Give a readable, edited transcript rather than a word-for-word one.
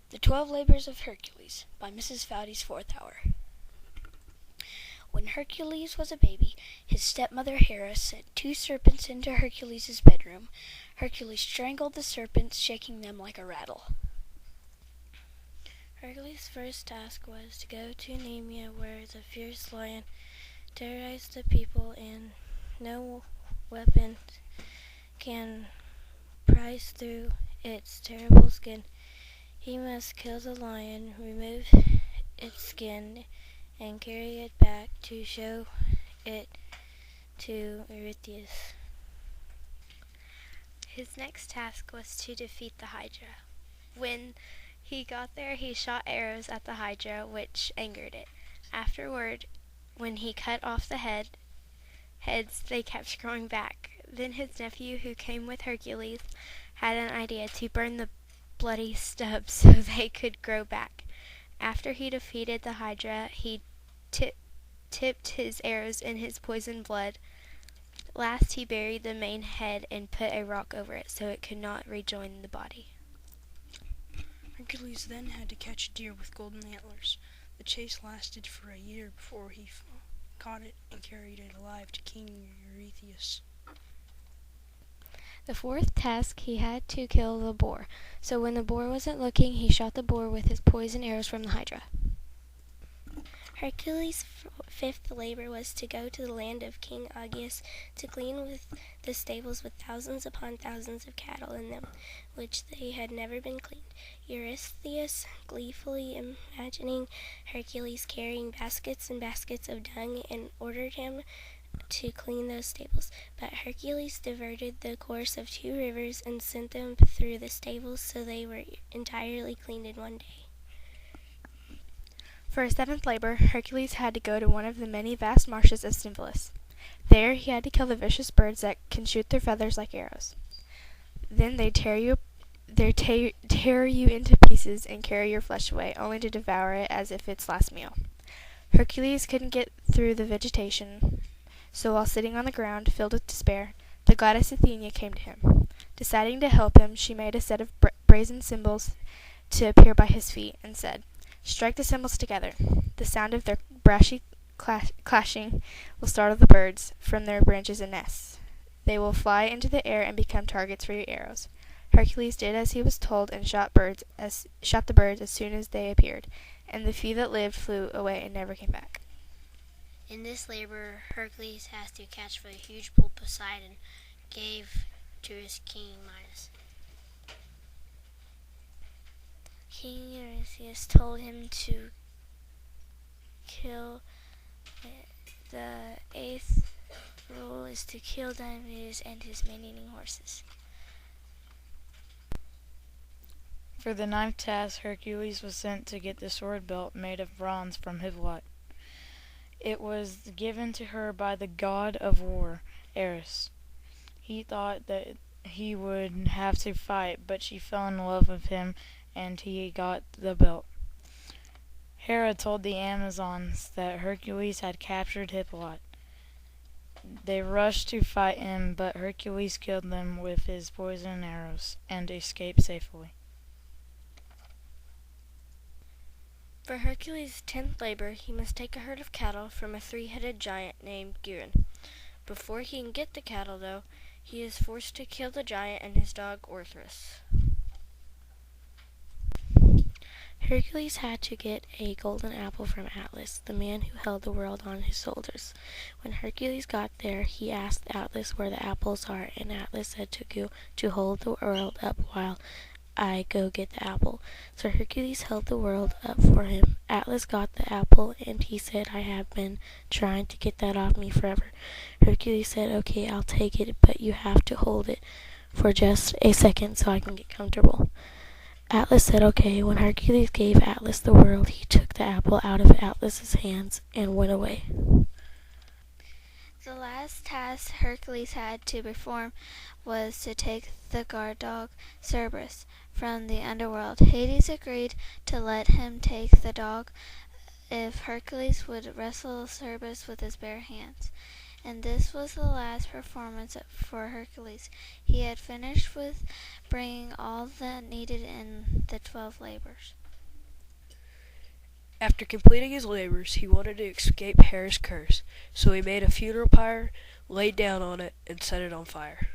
The 12 Labors of Hercules by Mrs. Fowdy's Fourth Hour. When Hercules was a baby, his stepmother Hera sent 2 serpents into Hercules' bedroom. Hercules strangled the serpents, shaking them like a rattle. Hercules' first task was to go to Nemea, where the fierce lion terrorized the people, and no weapon can price through its terrible skin. He must kill the lion, remove its skin, and carry it back to show it to Eurystheus. His next task was to defeat the Hydra. When he got there, he shot arrows at the Hydra, which angered it. Afterward, when he cut off the heads, they kept growing back. Then his nephew, who came with Hercules, had an idea to burn the bloody stubs so they could grow back. After he defeated the Hydra, he tipped his arrows in his poisoned blood. Last, he buried the main head and put a rock over it so it could not rejoin the body. Hercules then had to catch a deer with golden antlers. The chase lasted for a year before he caught it and carried it alive to King Eurystheus. The fourth task, he had to kill the boar. So when the boar wasn't looking, he shot the boar with his poison arrows from the Hydra. Hercules' fifth labor was to go to the land of King Augeas to clean with the stables with thousands upon thousands of cattle in them, which they had never been cleaned. Eurystheus, gleefully imagining Hercules carrying baskets and baskets of dung, and ordered him to clean those stables. But Hercules diverted the course of 2 rivers and sent them through the stables, so they were entirely cleaned in one day. For his 7th labor, Hercules had to go to one of the many vast marshes of Stymphalus. There he had to kill the vicious birds that can shoot their feathers like arrows. Then they tear you into pieces and carry your flesh away, only to devour it as if its last meal. Hercules couldn't get through the vegetation, so while sitting on the ground, filled with despair, the goddess Athena came to him. Deciding to help him, she made a set of brazen cymbals to appear by his feet, and said, "Strike the cymbals together. The sound of their brashy clashing will startle the birds from their branches and nests. They will fly into the air and become targets for your arrows." Hercules did as he was told and shot the birds as soon as they appeared, and the few that lived flew away and never came back. In this labor, Hercules has to catch the huge bull Poseidon gave to his king Midas. King Eurystheus told him to kill. The 8th rule is to kill Diomedes and his man-eating horses. For the 9th task, Hercules was sent to get the sword belt made of bronze from Hippolyte. It was given to her by the god of war, Ares. He thought that he would have to fight, but she fell in love with him, and he got the belt. Hera told the Amazons that Hercules had captured Hippolyte. They rushed to fight him, but Hercules killed them with his poison arrows and escaped safely. For Hercules' 10th labor, he must take a herd of cattle from a 3-headed giant named Giron. Before he can get the cattle, though, he is forced to kill the giant and his dog Orthrus. Hercules had to get a golden apple from Atlas, the man who held the world on his shoulders. When Hercules got there, he asked Atlas where the apples are, and Atlas said to go to hold the world up while I go get the apple. So Hercules held the world up for him. Atlas got the apple, and he said, "I have been trying to get that off me forever." Hercules said, "Okay, I'll take it, but you have to hold it for just a second so I can get comfortable." Atlas said, "Okay." When Hercules gave Atlas the world, he took the apple out of Atlas's hands and went away. The last task Hercules had to perform was to take the guard dog, Cerberus, from the underworld. Hades agreed to let him take the dog if Hercules would wrestle Cerberus with his bare hands. And this was the last performance for Hercules. He had finished with bringing all that needed in the 12 labors. After completing his labors, he wanted to escape Hera's curse, so he made a funeral pyre, laid down on it, and set it on fire.